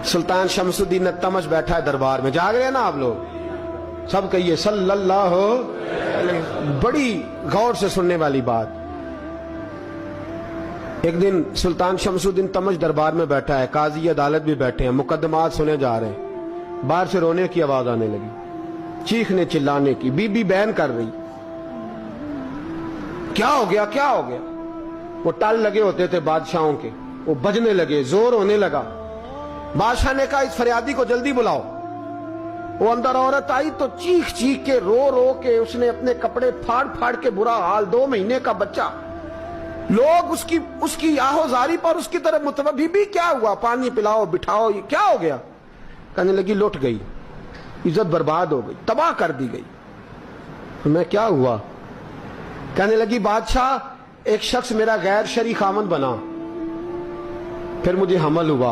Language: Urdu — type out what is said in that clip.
سلطان شمس الدین تمش بیٹھا ہے دربار میں, جاگ رہے ہیں نا آپ لوگ سب, کہیے صلی اللہ علیہ. بڑی غور سے سننے والی بات. ایک دن سلطان شمس الدین تمش دربار میں بیٹھا ہے, قاضی عدالت بھی بیٹھے ہیں, مقدمات سنے جا رہے ہیں. باہر سے رونے کی آواز آنے لگی, چیخنے چلانے کی. بی بی بیان کر رہی, کیا ہو گیا کیا ہو گیا. وہ ٹال لگے ہوتے تھے بادشاہوں کے, وہ بجنے لگے, زور ہونے لگا. بادشاہ نے کہا اس فریادی کو جلدی بلاؤ. وہ اندر عورت آئی تو چیخ چیخ کے رو رو کے اس نے اپنے کپڑے پھاڑ پھاڑ کے, برا حال, 2 مہینے کا بچہ. لوگ اس کی آہو زاری پر اس کی طرف متوجہ. بی بی کیا ہوا, پانی پلاؤ بٹھاؤ, یہ کیا ہو گیا. کہنے لگی لٹ گئی, عزت برباد ہو گئی, تباہ کر دی گئی. میں کیا ہوا. کہنے لگی بادشاہ ایک شخص میرا غیر شرعی خامند بنا, پھر مجھے حمل ہوا,